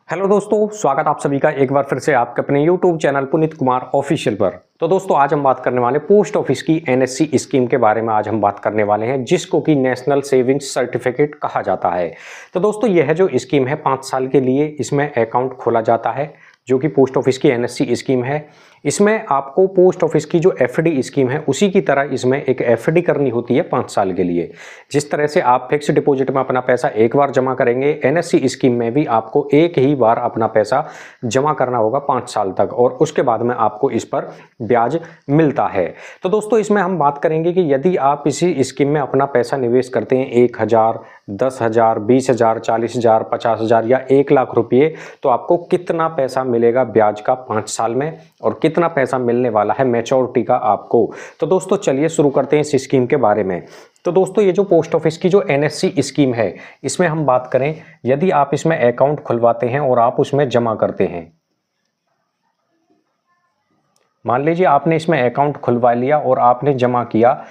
Hello दोस्तों, स्वागत आप सभी का एक बार फिर से आपके अपने YouTube channel Puneet Kumar official पर। तो दोस्तों आज हम बात करने वाले पोस्ट ऑफिस की एनएससी स्कीम के बारे में आज हम बात करने वाले हैं, जिसको कि नेशनल सेविंग्स सर्टिफिकेट कहा जाता है। तो दोस्तों यह जो स्कीम है 5 साल के लिए इसमें अकाउंट खोला जाता है, जो कि पोस्ट ऑफिस की एनएससी स्कीम है। इसमें आपको पोस्ट ऑफिस की जो एफडी स्कीम है उसी की तरह इसमें एक एफडी करनी होती है 5 साल के लिए। जिस तरह से आप फिक्स डिपॉजिट में अपना पैसा एक बार जमा करेंगे, एनएससी स्कीम में भी आपको एक ही बार अपना पैसा जमा करना होगा 5 साल तक, और उसके बाद में आपको इस पर ब्याज मिलता है। तो दोस्तों इसमें हम बात करेंगे कि यदि आप इसी स्कीम में अपना पैसा निवेश करते हैं 1,000, 10,000, 20,000, 40,000, 50,000 या 1,00,000 रुपये, तो आपको कितना पैसा मिलेगा ब्याज का 5 साल में और कितना पैसा मिलने वाला है मैच्योरिटी का आपको। तो दोस्तों चलिए शुरू करते हैं इस स्कीम के बारे में। तो दोस्तों ये जो पोस्ट ऑफिस की जो एनएससी स्कीम है, इसमें हम बात करें, यदि आप इसमें अकाउंट खुलवाते हैं और आप उसमें जमा करते हैं, मान लीजिए आपने इसमें अकाउंट खुलवा लिया और आपने जमा किया,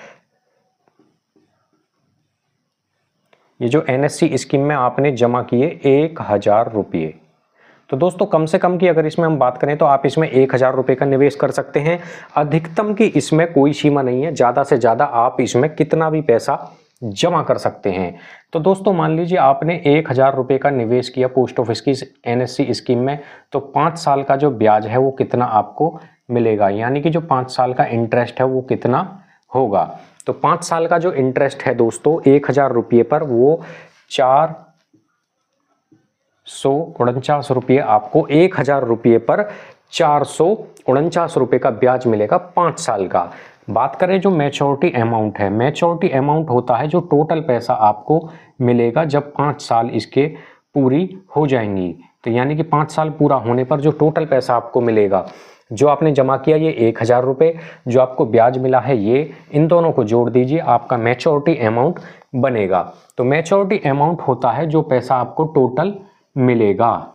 ये जो एनएससी स्कीम में आपने जमा किए 1,000 रुपये। तो दोस्तों कम से कम की अगर इसमें हम बात करें तो आप इसमें 1,000 रुपये का निवेश कर सकते हैं। अधिकतम की इसमें कोई सीमा नहीं है, ज़्यादा से ज़्यादा आप इसमें कितना भी पैसा जमा कर सकते हैं। तो दोस्तों मान लीजिए आपने 1,000 रुपये का निवेश किया पोस्ट ऑफिस की एनएससी स्कीम में, तो 5 साल का जो ब्याज है वो कितना आपको मिलेगा, यानी कि जो 5 साल का इंटरेस्ट है वो कितना होगा। तो 5 साल का जो इंटरेस्ट है दोस्तों 1,000 रुपये पर, वो 449 रुपये आपको 1,000 रुपये पर 449 रुपये का ब्याज मिलेगा 5 साल का। बात करें जो मैच्योरिटी अमाउंट है, मैच्योरिटी अमाउंट होता है जो टोटल पैसा आपको मिलेगा जब 5 साल इसके पूरी हो जाएंगी। तो यानी कि 5 साल पूरा होने पर जो टोटल पैसा आपको मिलेगा, जो आपने जमा किया ये 1,000 रुपये, जो आपको ब्याज मिला है ये, इन दोनों को जोड़ दीजिए, आपका मैच्योरिटी अमाउंट बनेगा। तो मैच्योरिटी अमाउंट होता है जो पैसा आपको टोटल मिलेगा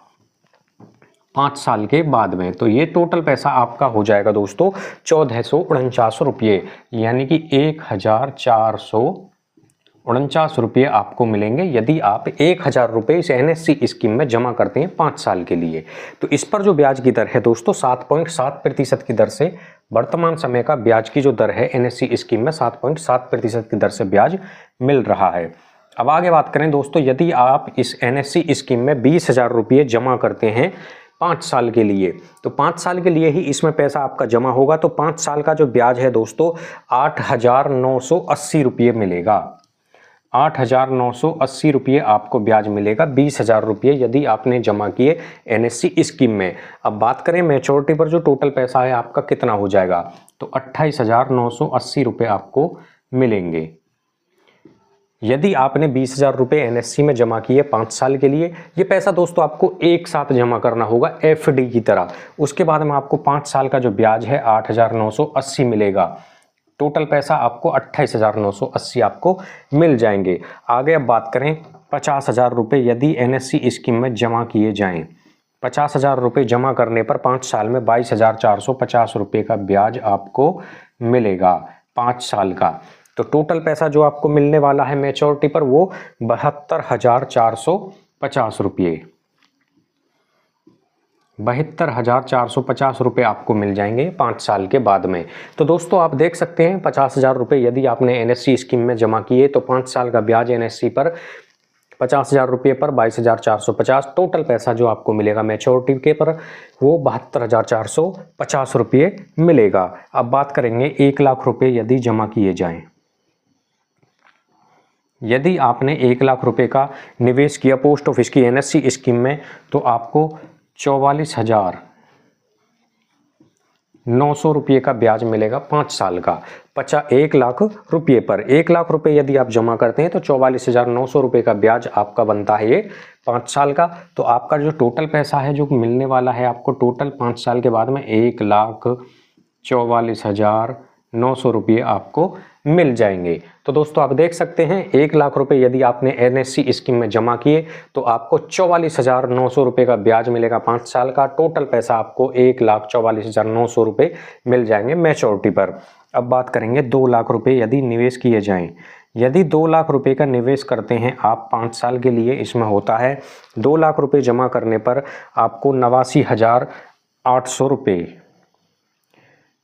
5 साल के बाद में। तो ये टोटल पैसा आपका हो जाएगा दोस्तों 1,449 रुपये, यानी कि 1,449 रुपये आपको मिलेंगे यदि आप 1,000 रुपये इस एनएससी स्कीम में जमा करते हैं 5 साल के लिए। तो इस पर जो ब्याज की दर है दोस्तों 7.7% की दर से, वर्तमान समय का ब्याज की जो दर है एनएससी स्कीम में 7.7% की दर से ब्याज मिल रहा है। अब आगे बात करें दोस्तों, यदि आप इस एनएससी स्कीम में 20,000 रुपये जमा करते हैं 5 साल के लिए, तो 5 साल के लिए ही इसमें पैसा आपका जमा होगा। तो 5 साल का जो ब्याज है दोस्तों 8,980 रुपये मिलेगा। 8,980 रुपये आपको ब्याज मिलेगा 20,000 रुपये यदि आपने जमा किए एनएससी स्कीम में। अब बात करें मैच्योरिटी पर जो टोटल पैसा है आपका कितना हो जाएगा, तो 28,980 रुपये आपको मिलेंगे यदि आपने 20,000 रुपये एनएससी में जमा किए 5 साल के लिए। ये पैसा दोस्तों आपको एक साथ जमा करना होगा एफडी की तरह। उसके बाद में आपको 5 साल का जो ब्याज है 8,980 मिलेगा। टोटल पैसा आपको 28,980 आपको मिल जाएंगे। आगे अब बात करें 50,000 रुपये यदि एनएससी स्कीम में जमा किए जाएं, 50,000 रुपये जमा करने पर 5 साल में 22,450 रुपये का ब्याज आपको मिलेगा 5 साल का। तो टोटल पैसा जो आपको मिलने वाला है मैच्योरिटी पर वो 72,450 रुपये, 72,450 रुपये आपको मिल जाएंगे 5 साल के बाद में। तो दोस्तों आप देख सकते हैं 50,000 रुपये यदि आपने एनएससी स्कीम में जमा किए तो 5 साल का ब्याज एनएससी पर 50,000 रुपये पर 22,450, टोटल पैसा जो आपको मिलेगा मैच्योरिटी के पर वो 72,450 रुपये मिलेगा। अब बात करेंगे 1,00,000 रुपये यदि जमा किए जाएं। यदि आपने 1,00,000 रुपये का निवेश किया पोस्ट ऑफिस की एनएससी स्कीम में, तो आपको 44,900 रुपये का ब्याज मिलेगा 5 साल का 1,00,000 रुपये पर। 1,00,000 रुपये यदि आप जमा करते हैं तो 44,900 रुपये का ब्याज आपका बनता है ये 5 साल का। तो आपका जो टोटल पैसा है जो मिलने वाला है आपको टोटल 5 साल के बाद में 1,44,900 रुपये आपको मिल जाएंगे। तो दोस्तों आप देख सकते हैं 1,00,000 रुपये यदि आपने एनएससी स्कीम में जमा किए तो आपको 44,900 रुपये का ब्याज मिलेगा 5 साल का। टोटल पैसा आपको 1,44,900 रुपये मिल जाएंगे मैच्योरिटी पर। अब बात करेंगे 2,00,000 रुपये यदि निवेश किए जाएं, यदि 2 लाख रुपए का निवेश करते हैं आप 5 साल के लिए, इसमें होता है 2 लाख रुपए जमा करने पर आपको 89,800 रुपये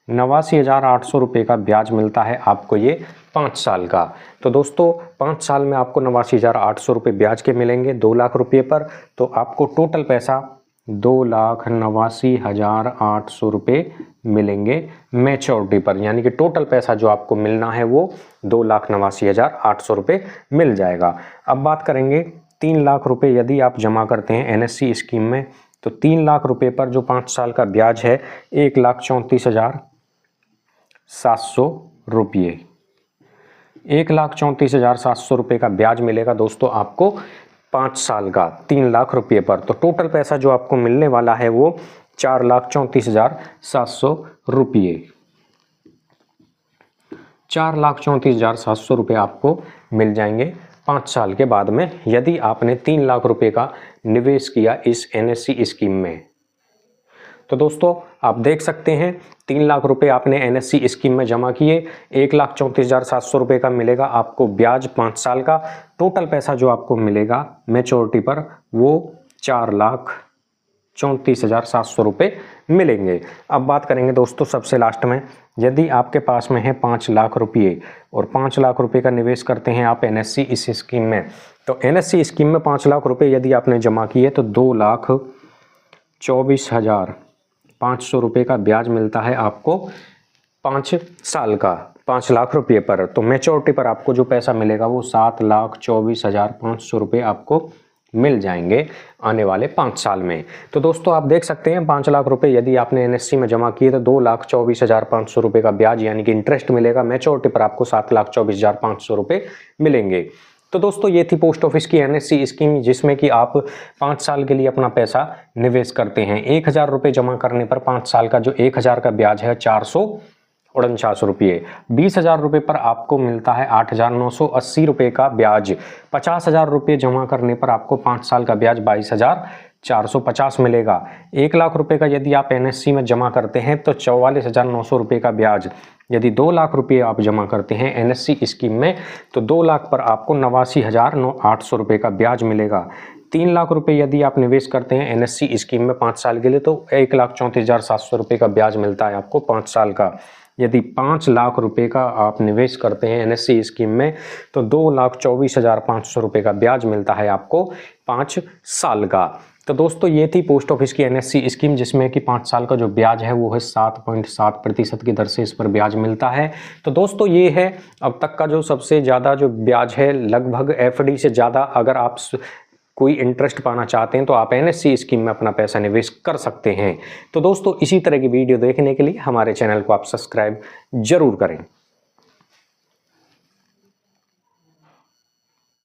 89,800 रुपये का ब्याज मिलता है आपको ये 5 साल का। तो दोस्तों 5 साल में आपको 89,800 रुपये ब्याज के मिलेंगे 2 लाख रुपये पर। तो आपको टोटल पैसा 2,89,800 रुपये मिलेंगे मैच्योरिटी पर, यानी कि टोटल पैसा जो आपको मिलना है वो 2,89,800 रुपये मिल जाएगा। अब बात करेंगे 3 लाख रुपये यदि आप जमा करते हैं एनएससी स्कीम में, तो 3 लाख रुपये पर जो 5 साल का ब्याज है 1,34,700 रुपये 1,34,700 रुपये का ब्याज मिलेगा दोस्तों आपको 5 साल का 3 लाख रुपये पर। तो टोटल पैसा जो आपको मिलने वाला है वो 4,34,700 रुपये 4,34,700 रुपये आपको मिल जाएंगे 5 साल के बाद में, यदि आपने 3 लाख रुपये का निवेश किया इस एनएससी स्कीम में। तो दोस्तों आप देख सकते हैं 3 लाख रुपए आपने एनएससी स्कीम में जमा किए, 1,34,700 रुपये का मिलेगा आपको ब्याज 5 साल का। टोटल पैसा जो आपको मिलेगा मैच्योरिटी पर वो 4,34,700 रुपये मिलेंगे। अब बात करेंगे दोस्तों सबसे लास्ट में, यदि आपके पास में है 5 लाख रुपये और 5 लाख रुपये का निवेश करते हैं आप एनएससी इस स्कीम में, तो एनएससी स्कीम में 5 लाख रुपये यदि आपने जमा किए तो 2,24,500 रुपये का ब्याज मिलता है आपको 5 साल का 5 लाख रुपये पर। तो मैच्योरिटी पर आपको जो पैसा मिलेगा वो 7,24,500 रुपये आपको मिल जाएंगे आने वाले 5 साल में। तो दोस्तों आप देख सकते हैं 5 लाख रुपए यदि आपने एनएससी में जमा किए तो 2,24,500 रुपये का ब्याज यानी कि इंटरेस्ट मिलेगा, मैच्योरिटी पर आपको 7,24,500 रुपये मिलेंगे। तो दोस्तों ये थी पोस्ट ऑफिस की एनएससी स्कीम, जिसमें कि आप 5 साल के लिए अपना पैसा निवेश करते हैं। 1,000 रुपये जमा करने पर 5 साल का जो 1,000 का ब्याज है 449 रुपये। 20,000 रुपये पर आपको मिलता है 8,980 रुपये का ब्याज। 50,000 रुपये जमा करने पर आपको 5 साल का ब्याज 22,450 मिलेगा। 1 लाख रुपये का यदि आप एनएससी में जमा करते हैं तो 44,900 रुपये का ब्याज। यदि 2 लाख रुपये आप जमा करते हैं एनएससी स्कीम में तो 2 लाख पर आपको 89,800 रुपये का ब्याज मिलेगा। 3 लाख रुपये यदि आप निवेश करते हैं एनएससी स्कीम में 5 साल के लिए तो 1,34,700 रुपये का ब्याज मिलता है आपको 5 साल का। यदि 5 लाख रुपए का आप निवेश करते हैं एनएससी स्कीम में तो 2,24,500 रुपये का ब्याज मिलता है आपको 5 साल का। तो दोस्तों ये थी पोस्ट ऑफिस की एनएससी स्कीम, जिसमें कि 5 साल का जो ब्याज है वो है 7.7% की दर से इस पर ब्याज मिलता है। तो दोस्तों ये है अब तक का जो सबसे ज़्यादा जो ब्याज है, लगभग एफडी से ज़्यादा। अगर आप कोई इंटरेस्ट पाना चाहते हैं तो आप एनएससी स्कीम में अपना पैसा निवेश कर सकते हैं। तो दोस्तों इसी तरह की वीडियो देखने के लिए हमारे चैनल को आप सब्सक्राइब जरूर करें।